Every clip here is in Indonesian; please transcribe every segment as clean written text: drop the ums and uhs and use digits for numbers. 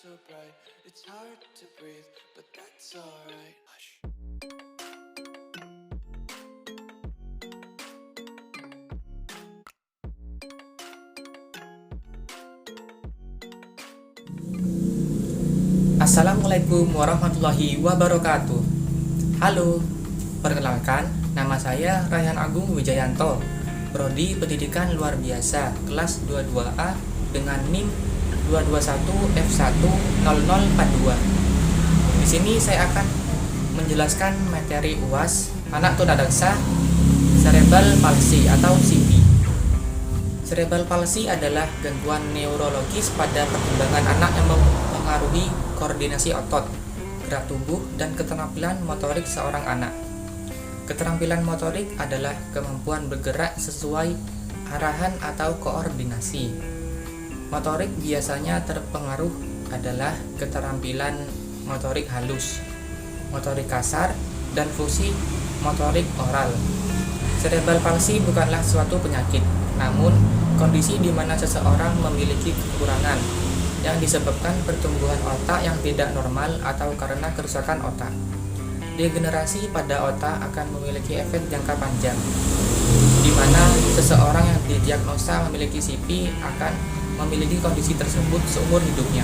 so bright, it's hard to breathe, but that's alright. Hush. Assalamualaikum warahmatullahi wabarakatuh. Halo, perkenalkan, nama saya Rayhan Agung Wijayanto, Prodi Pendidikan Luar Biasa, kelas 22A dengan NIM 221F10042. Di sini saya akan menjelaskan materi UAS anak tunadaksa cerebral palsy atau CP. Cerebral palsy adalah gangguan neurologis pada perkembangan anak yang mempengaruhi koordinasi otot, gerak tubuh, dan keterampilan motorik seorang anak. Keterampilan motorik adalah kemampuan bergerak sesuai arahan atau koordinasi. Motorik biasanya terpengaruh adalah keterampilan motorik halus, motorik kasar, dan fungsi motorik oral. Cerebral palsy bukanlah suatu penyakit, namun kondisi di mana seseorang memiliki kekurangan yang disebabkan pertumbuhan otak yang tidak normal atau karena kerusakan otak. Degenerasi pada otak akan memiliki efek jangka panjang, di mana seseorang yang didiagnosa memiliki CP akan memiliki kondisi tersebut seumur hidupnya.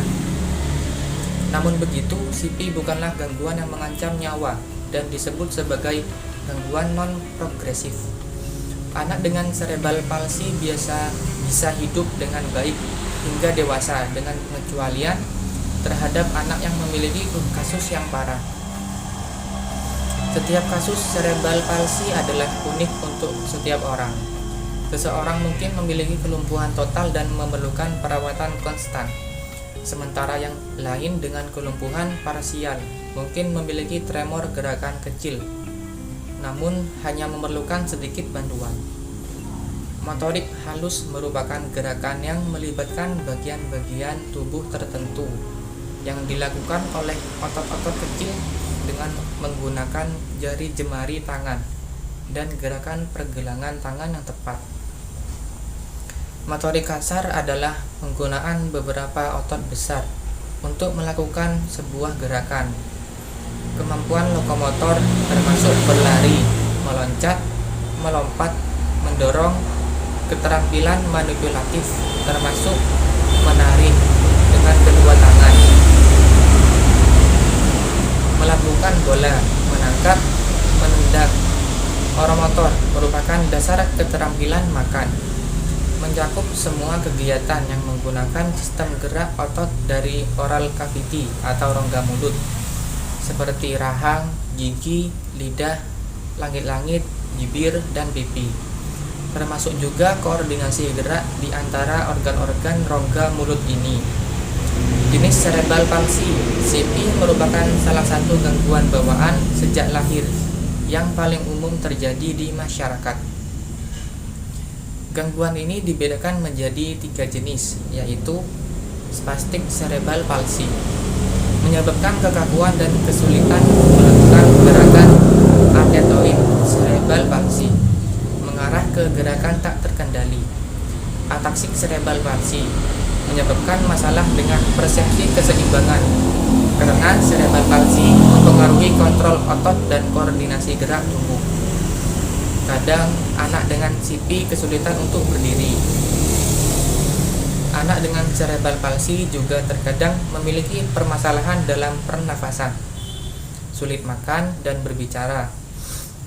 Namun begitu, CP bukanlah gangguan yang mengancam nyawa dan disebut sebagai gangguan non-progresif. Anak dengan cerebral palsy biasa bisa hidup dengan baik hingga dewasa dengan pengecualian terhadap anak yang memiliki kasus yang parah. Setiap kasus cerebral palsy adalah unik untuk setiap orang. Seseorang mungkin memiliki kelumpuhan total dan memerlukan perawatan konstan, sementara yang lain dengan kelumpuhan parsial mungkin memiliki tremor gerakan kecil, namun hanya memerlukan sedikit bantuan. Motorik halus merupakan gerakan yang melibatkan bagian-bagian tubuh tertentu yang dilakukan oleh otot-otot kecil dengan menggunakan jari jemari tangan dan gerakan pergelangan tangan yang tepat. Motorik kasar adalah penggunaan beberapa otot besar untuk melakukan sebuah gerakan. Kemampuan lokomotor termasuk berlari, meloncat, melompat, mendorong, keterampilan manipulatif termasuk menarik dengan kedua tangan, melambungkan bola, menangkap, menendang. Oromotor merupakan dasar keterampilan makan, mencakup semua kegiatan yang menggunakan sistem gerak otot dari oral cavity atau rongga mulut seperti rahang, gigi, lidah, langit-langit, bibir, dan pipi. Termasuk juga koordinasi gerak di antara organ-organ rongga mulut ini. Jenis cerebral palsy, CP, merupakan salah satu gangguan bawaan sejak lahir yang paling umum terjadi di masyarakat. Gangguan ini dibedakan menjadi 3 jenis, yaitu spastic cerebral palsy, menyebabkan kekakuan dan kesulitan melakukan gerakan athetoid cerebral palsy, mengarah ke gerakan tak terkendali. Ataxic cerebral palsy menyebabkan masalah dengan persepsi keseimbangan karena cerebral palsy mempengaruhi kontrol otot dan koordinasi gerak tubuh. Kadang anak dengan CP kesulitan untuk berdiri. Anak dengan cerebral palsy juga terkadang memiliki permasalahan dalam pernafasan, sulit makan dan berbicara,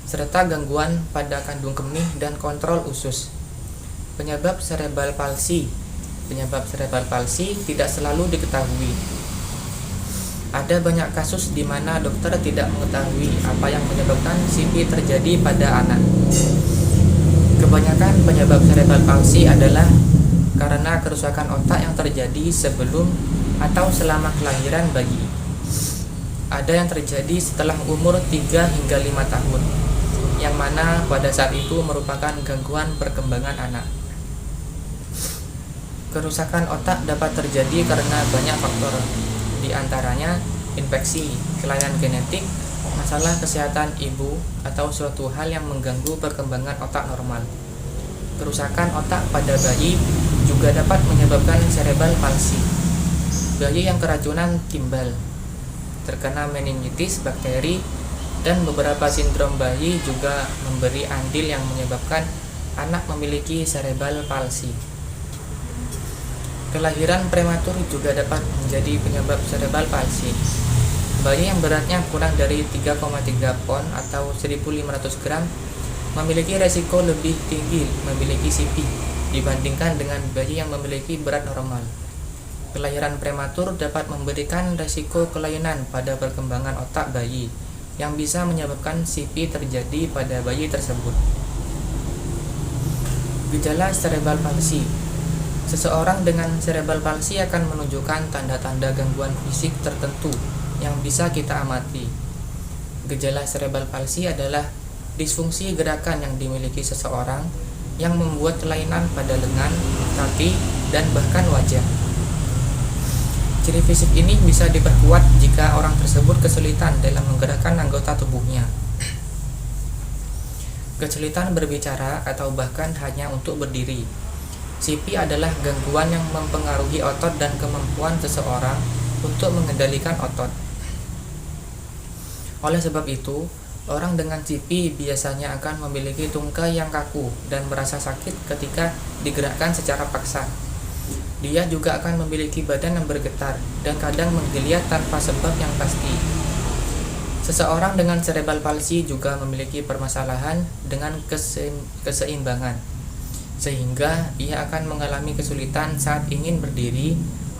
serta gangguan pada kandung kemih dan kontrol usus. Penyebab cerebral palsy tidak selalu diketahui. Ada banyak kasus di mana dokter tidak mengetahui apa yang menyebabkan CP terjadi pada anak. Kebanyakan penyebab cerebral palsy adalah karena kerusakan otak yang terjadi sebelum atau selama kelahiran bayi. Ada yang terjadi setelah umur 3 hingga 5 tahun, yang mana pada saat itu merupakan gangguan perkembangan anak. Kerusakan otak dapat terjadi karena banyak faktor, di antaranya infeksi, kelainan genetik, masalah kesehatan ibu, atau suatu hal yang mengganggu perkembangan otak normal. Kerusakan otak pada bayi juga dapat menyebabkan cerebral palsy. bayi yang keracunan timbal, terkena meningitis bakteri, dan beberapa sindrom bayi juga memberi andil yang menyebabkan anak memiliki cerebral palsy. Kelahiran prematur juga dapat menjadi penyebab cerebral palsy. Bayi yang beratnya kurang dari 3,3 pon atau 1.500 gram memiliki resiko lebih tinggi memiliki CP dibandingkan dengan bayi yang memiliki berat normal. Kelahiran prematur dapat memberikan resiko kelainan pada perkembangan otak bayi yang bisa menyebabkan CP terjadi pada bayi tersebut. Gejala cerebral palsy. Seseorang dengan cerebral palsy akan menunjukkan tanda-tanda gangguan fisik tertentu yang bisa kita amati. Gejala cerebral palsy adalah disfungsi gerakan yang dimiliki seseorang yang membuat kelainan pada lengan, kaki, dan bahkan wajah. Ciri fisik ini bisa diperkuat jika orang tersebut kesulitan dalam menggerakkan anggota tubuhnya, kesulitan berbicara, atau bahkan hanya untuk berdiri. CP adalah gangguan yang mempengaruhi otot dan kemampuan seseorang untuk mengendalikan otot. Oleh sebab itu, orang dengan CP biasanya akan memiliki tungkai yang kaku dan merasa sakit ketika digerakkan secara paksa. Dia juga akan memiliki badan yang bergetar dan kadang menggeliat tanpa sebab yang pasti. Seseorang dengan cerebral palsy juga memiliki permasalahan dengan keseimbangan, sehingga ia akan mengalami kesulitan saat ingin berdiri,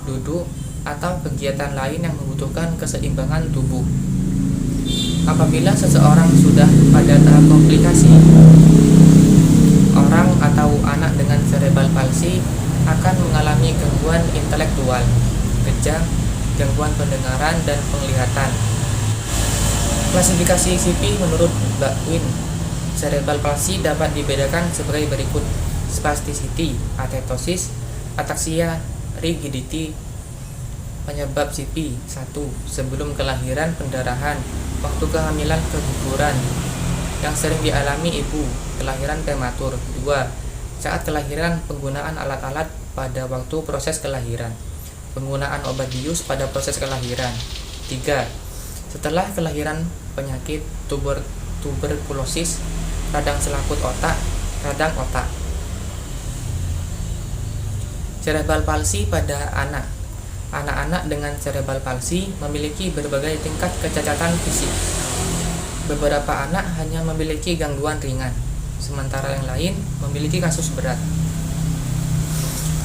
duduk, atau kegiatan lain yang membutuhkan keseimbangan tubuh. Apabila seseorang sudah pada tahap komplikasi, orang atau anak dengan cerebral palsy akan mengalami gangguan intelektual, kejang, gangguan pendengaran, dan penglihatan. Klasifikasi CP menurut Baldwin, cerebral palsy dapat dibedakan sebagai berikut: spasticity, atetosis, ataksia, rigidity. Penyebab CP: 1. Sebelum kelahiran pendarahan, waktu kehamilan, keguguran yang sering dialami ibu, kelahiran prematur. 2. Saat kelahiran, penggunaan alat-alat pada waktu proses kelahiran, penggunaan obat bius pada proses kelahiran. 3. Setelah kelahiran, penyakit tuberkulosis, radang selaput otak, radang otak. Cerebral palsy pada anak. Anak-anak dengan cerebral palsy memiliki berbagai tingkat kecacatan fisik. Beberapa anak hanya memiliki gangguan ringan, sementara yang lain memiliki kasus berat.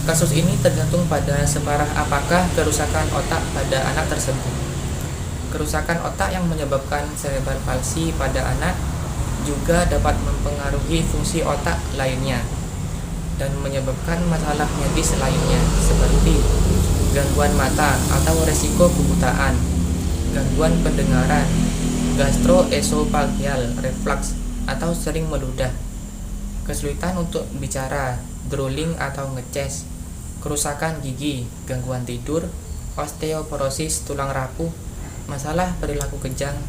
Kasus ini tergantung pada separah apakah kerusakan otak pada anak tersebut. Kerusakan otak yang menyebabkan cerebral palsy pada anak juga dapat mempengaruhi fungsi otak lainnya dan menyebabkan masalah medis lainnya seperti gangguan mata atau resiko kebutaan, gangguan pendengaran, gastroesophageal reflux atau sering meludah, kesulitan untuk bicara, drooling atau ngeces, kerusakan gigi, gangguan tidur, osteoporosis tulang rapuh, masalah perilaku kejang,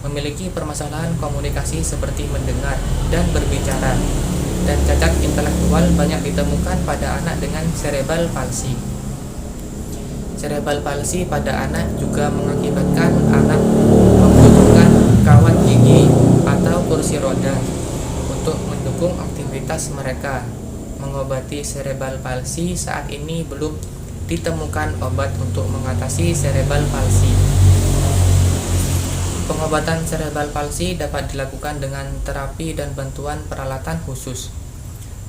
memiliki permasalahan komunikasi seperti mendengar dan berbicara, dan cacat intelektual banyak ditemukan pada anak dengan cerebral palsy. Cerebral palsy pada anak juga mengakibatkan anak membutuhkan kawat gigi atau kursi roda untuk mendukung aktivitas mereka. Mengobati cerebral palsy saat ini belum ditemukan obat untuk mengatasi cerebral palsy. Pengobatan cerebral palsy dapat dilakukan dengan terapi dan bantuan peralatan khusus,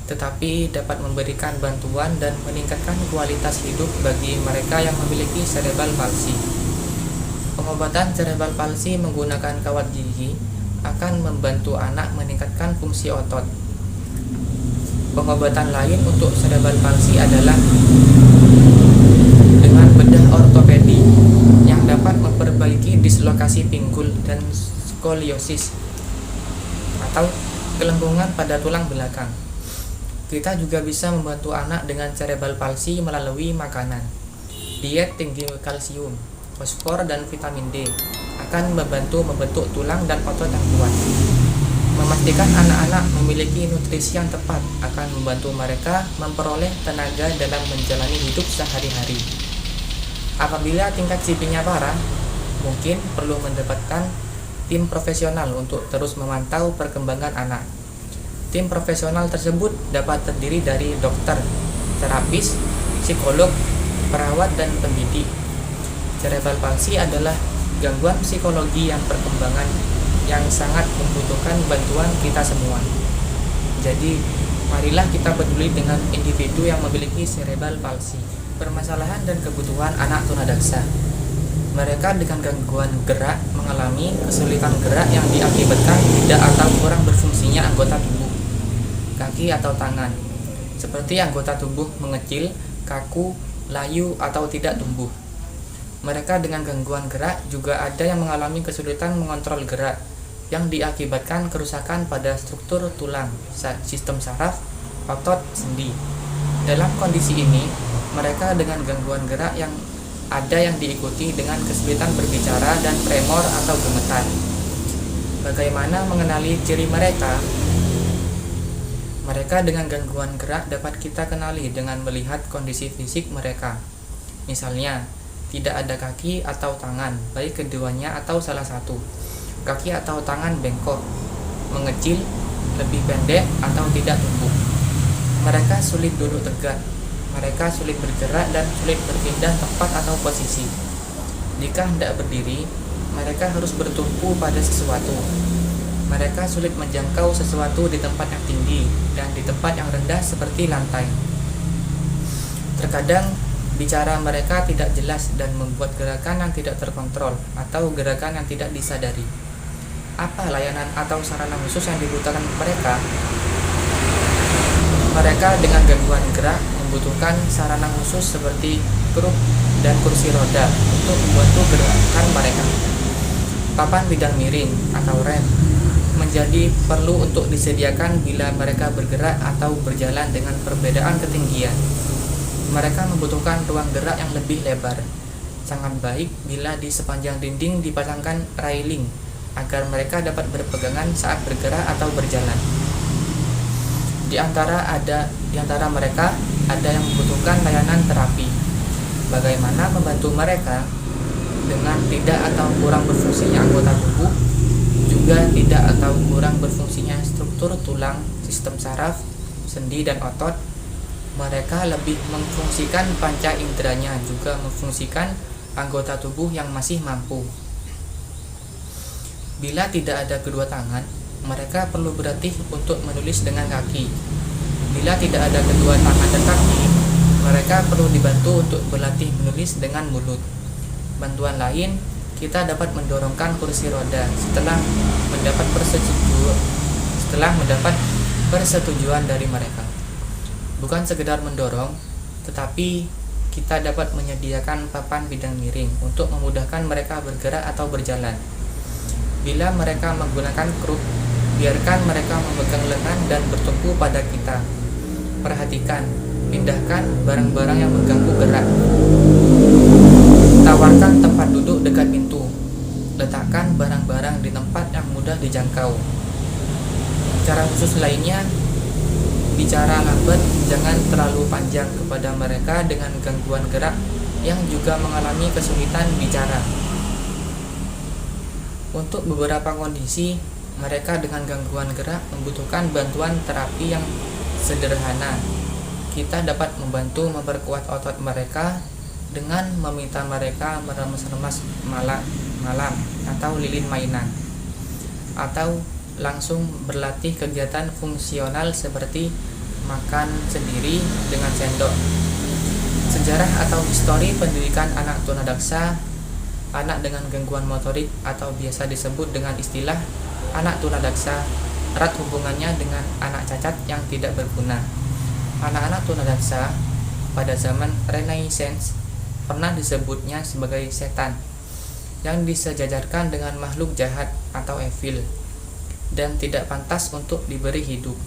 tetapi dapat memberikan bantuan dan meningkatkan kualitas hidup bagi mereka yang memiliki cerebral palsy. Pengobatan cerebral palsy menggunakan kawat gigi akan membantu anak meningkatkan fungsi otot. Pengobatan lain untuk cerebral palsy adalah dengan bedah ortopedi yang dapat memperbaiki dislokasi pinggul dan skoliosis atau gelembungan pada tulang belakang. Kita juga bisa membantu anak dengan cerebral palsy melalui makanan. Diet tinggi kalsium, fosfor, dan vitamin D akan membantu membentuk tulang dan otot yang kuat. Memastikan anak-anak memiliki nutrisi yang tepat akan membantu mereka memperoleh tenaga dalam menjalani hidup sehari-hari. Apabila tingkat CP-nya parah, mungkin perlu mendapatkan tim profesional untuk terus memantau perkembangan anak. Tim profesional tersebut dapat terdiri dari dokter, terapis, psikolog, perawat, dan pendidik. Cerebral palsy adalah gangguan psikologi yang perkembangan yang sangat membutuhkan bantuan kita semua. Jadi, marilah kita peduli dengan individu yang memiliki cerebral palsy. Permasalahan dan kebutuhan anak tunadaksa. Mereka dengan gangguan gerak mengalami kesulitan gerak yang diakibatkan tidak atau kurang berfungsinya anggota tubuh, kaki atau tangan, seperti anggota tubuh mengecil, kaku, layu, atau tidak tumbuh. Mereka dengan gangguan gerak juga ada yang mengalami kesulitan mengontrol gerak yang diakibatkan kerusakan pada struktur tulang, sistem saraf, otot, sendi. Dalam kondisi ini, mereka dengan gangguan gerak yang ada yang diikuti dengan kesulitan berbicara dan tremor atau gemetar. Bagaimana mengenali ciri mereka? Mereka dengan gangguan gerak dapat kita kenali dengan melihat kondisi fisik mereka. Misalnya, tidak ada kaki atau tangan, baik keduanya atau salah satu. Kaki atau tangan bengkok, mengecil, lebih pendek, atau tidak tumbuh. Mereka sulit duduk tegak. Mereka sulit bergerak dan sulit berpindah tempat atau posisi. Jika hendak berdiri, mereka harus bertumpu pada sesuatu. Mereka sulit menjangkau sesuatu di tempat yang tinggi dan di tempat yang rendah seperti lantai. Terkadang, bicara mereka tidak jelas dan membuat gerakan yang tidak terkontrol atau gerakan yang tidak disadari. Apa layanan atau sarana khusus yang dibutuhkan mereka? Mereka dengan gangguan gerak membutuhkan sarana khusus seperti kruk dan kursi roda untuk membantu gerakan mereka. Papan bidang miring atau rem menjadi perlu untuk disediakan bila mereka bergerak atau berjalan dengan perbedaan ketinggian. Mereka membutuhkan ruang gerak yang lebih lebar. Sangat baik bila di sepanjang dinding dipasangkan railing agar mereka dapat berpegangan saat bergerak atau berjalan. Di antara mereka ada yang membutuhkan layanan terapi. Bagaimana membantu mereka dengan tidak atau kurang berfungsinya anggota tubuh, juga tidak atau kurang berfungsinya struktur tulang, sistem saraf, sendi, dan otot. Mereka lebih memfungsikan panca inderanya, juga memfungsikan anggota tubuh yang masih mampu. Bila tidak ada kedua tangan, mereka perlu berlatih untuk menulis dengan kaki. Bila tidak ada kedua tangan dan kaki, mereka perlu dibantu untuk berlatih menulis dengan mulut. Bantuan lain, kita dapat mendorongkan kursi roda setelah mendapat persetujuan dari mereka. Bukan sekedar mendorong, tetapi kita dapat menyediakan papan bidang miring untuk memudahkan mereka bergerak atau berjalan. Bila mereka menggunakan kruk, biarkan mereka memegang lengan dan bertumpu pada kita. Perhatikan, pindahkan barang-barang yang mengganggu gerak. Tawarkan tempat duduk dekat pintu. Letakkan barang-barang di tempat yang mudah dijangkau. Cara khusus lainnya, bicara lambat, jangan terlalu panjang kepada mereka dengan gangguan gerak yang juga mengalami kesulitan bicara. Untuk beberapa kondisi, mereka dengan gangguan gerak membutuhkan bantuan terapi yang sederhana. Kita dapat membantu memperkuat otot mereka dengan meminta mereka meremas-remas malam atau lilin mainan, atau langsung berlatih kegiatan fungsional seperti makan sendiri dengan sendok. Sejarah atau histori pendidikan anak tunadaksa. Anak dengan gangguan motorik atau biasa disebut dengan istilah anak tunadaksa erat hubungannya dengan anak cacat yang tidak berguna. Anak-anak tunadaksa pada zaman Renaissance pernah disebutnya sebagai setan yang disejajarkan dengan makhluk jahat atau evil dan tidak pantas untuk diberi hidup.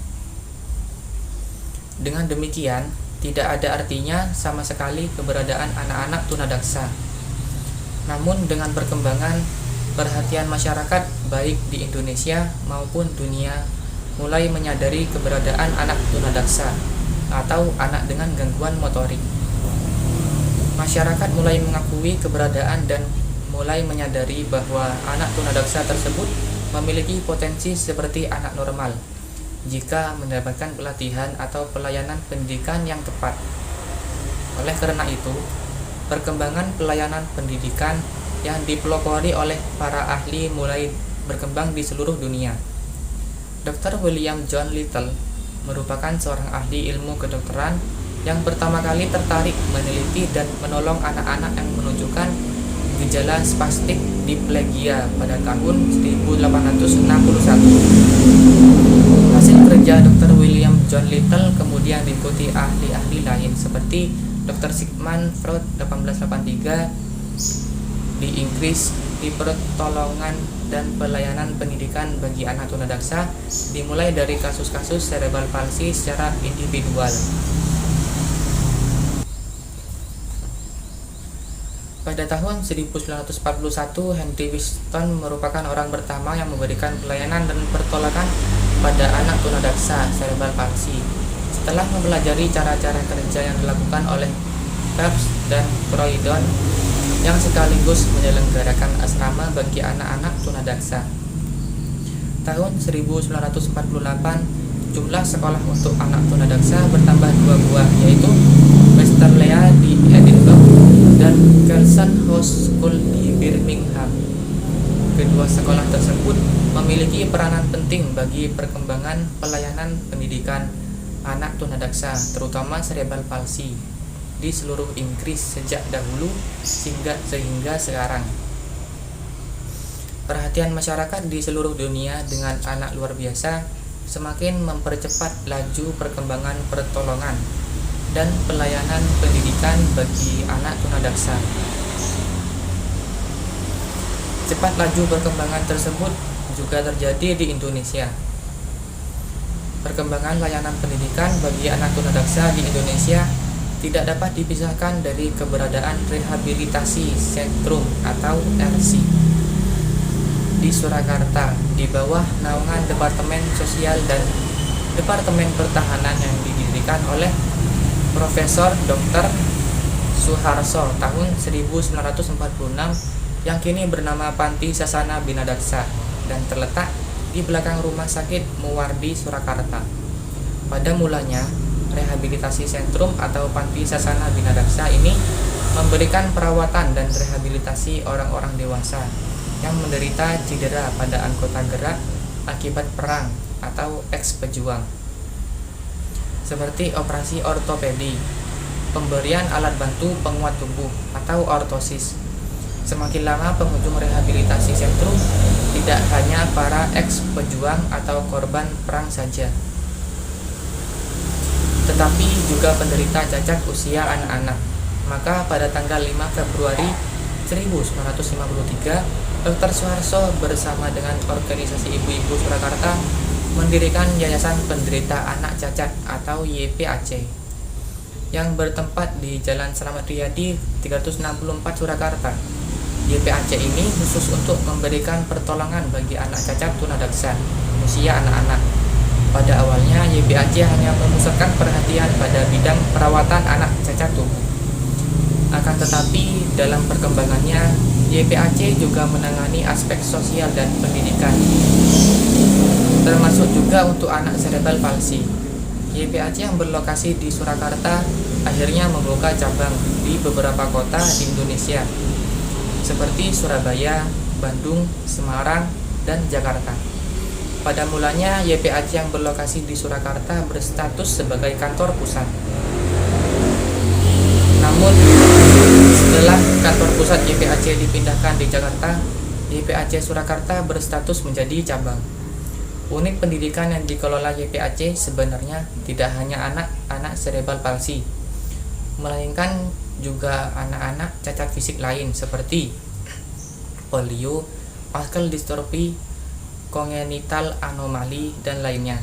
Dengan demikian, tidak ada artinya sama sekali keberadaan anak-anak tunadaksa. Namun dengan perkembangan perhatian masyarakat baik di Indonesia maupun dunia mulai menyadari keberadaan anak tunadaksa atau anak dengan gangguan motorik. Masyarakat mulai mengakui keberadaan dan mulai menyadari bahwa anak tunadaksa tersebut memiliki potensi seperti anak normal jika mendapatkan pelatihan atau pelayanan pendidikan yang tepat. Oleh karena itu, perkembangan pelayanan pendidikan yang dipelopori oleh para ahli mulai berkembang di seluruh dunia. Dr. William John Little merupakan seorang ahli ilmu kedokteran yang pertama kali tertarik meneliti dan menolong anak-anak yang menunjukkan gejala spastik diplegia pada tahun 1861. Hasil kerja Dr. William John Little kemudian diikuti ahli-ahli lain seperti Dr. Sigmund Freud 1883 di Inggris. Di pertolongan dan pelayanan pendidikan bagi anak tunadaksa dimulai dari kasus-kasus cerebral palsy secara individual. Pada tahun 1941, Henry Whiston merupakan orang pertama yang memberikan pelayanan dan pertolongan pada anak tunadaksa cerebral palsy. Setelah mempelajari cara-cara kerja yang dilakukan oleh Phelps dan Croydon yang sekaligus menyelenggarakan asrama bagi anak-anak tunadaksa. Tahun 1948, jumlah sekolah untuk anak tunadaksa bertambah 2 buah, yaitu Westerleah di Edinburgh dan Kelson House School di Birmingham. Kedua sekolah tersebut memiliki peranan penting bagi perkembangan pelayanan pendidikan anak tunadaksa, terutama cerebral palsy, di seluruh Inggris sejak dahulu sehingga sekarang. Perhatian masyarakat di seluruh dunia dengan anak luar biasa semakin mempercepat laju perkembangan pertolongan dan pelayanan pendidikan bagi anak tunadaksa. Cepat laju perkembangan tersebut juga terjadi di Indonesia. Perkembangan layanan pendidikan bagi anak tunadaksa di Indonesia tidak dapat dipisahkan dari keberadaan rehabilitasi sentrum atau RC di Surakarta di bawah naungan Departemen Sosial dan Departemen Pertahanan yang didirikan oleh Profesor Dr. Suharso tahun 1946 yang kini bernama Panti Sasana Binadaksa dan terletak di belakang Rumah Sakit Muwardi Surakarta. Pada mulanya, rehabilitasi sentrum atau Panti Sasana Binadaksa ini memberikan perawatan dan rehabilitasi orang-orang dewasa yang menderita cedera pada anggota gerak akibat perang atau eks-pejuang, seperti operasi ortopedi, pemberian alat bantu penguat tubuh atau ortosis. Semakin lama pengunjung rehabilitasi sentrum tidak hanya para eks-pejuang atau korban perang saja, tetapi juga penderita cacat usia anak-anak. Maka pada tanggal 5 Februari 1953, Dr. Suharso bersama dengan organisasi ibu-ibu Surakarta mendirikan Yayasan Penderita Anak Cacat atau YPAC yang bertempat di Jalan Slamet Riyadi 364 Surakarta. YPAC ini khusus untuk memberikan pertolongan bagi anak cacat tunadaksa usia anak-anak. Pada awalnya, YPAC hanya memusatkan perhatian pada bidang perawatan anak cacat tubuh. Akan tetapi, dalam perkembangannya, YPAC juga menangani aspek sosial dan pendidikan, termasuk juga untuk anak cerebral palsy. YPAC yang berlokasi di Surakarta akhirnya membuka cabang di beberapa kota di Indonesia, seperti Surabaya, Bandung, Semarang, dan Jakarta. Pada mulanya, YPAC yang berlokasi di Surakarta berstatus sebagai kantor pusat. Namun, setelah kantor pusat YPAC dipindahkan di Jakarta, YPAC Surakarta berstatus menjadi cabang. Unit pendidikan yang dikelola YPAC sebenarnya tidak hanya anak-anak cerebral palsy, melainkan juga anak-anak cacat fisik lain seperti polio, muscle dystrophy, congenital anomali, dan lainnya.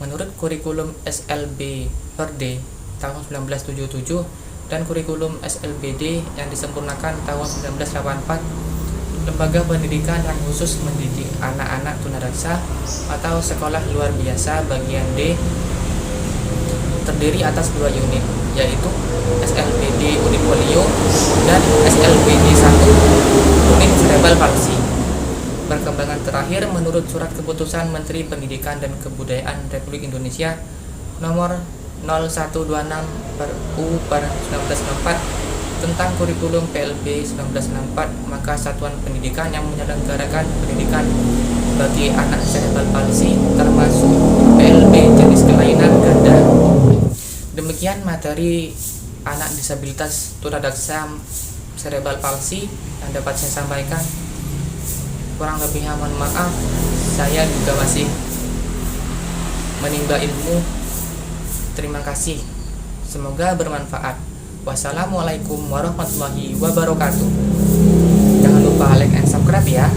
Menurut kurikulum SLB PERD tahun 1977 dan kurikulum SLBD yang disempurnakan tahun 1984, lembaga pendidikan yang khusus mendidik anak-anak tunadaksa atau sekolah luar biasa bagian D terdiri atas 2 unit, yaitu SLBD unit polio dan SLBD 1 unit cerebral palsy. Perkembangan terakhir menurut Surat Keputusan Menteri Pendidikan dan Kebudayaan Republik Indonesia nomor 0126/U/1964 tentang kurikulum PLB 1964, maka satuan pendidikan yang menyelenggarakan pendidikan bagi anak cerebral palsy termasuk PLB jenis kelainan ganda. Demikian materi anak disabilitas tunadaksa cerebral palsy yang dapat saya sampaikan. Kurang lebihnya mohon maaf, saya juga masih menimba ilmu. Terima kasih, semoga bermanfaat. Wassalamualaikum warahmatullahi wabarakatuh. Jangan lupa like and subscribe ya.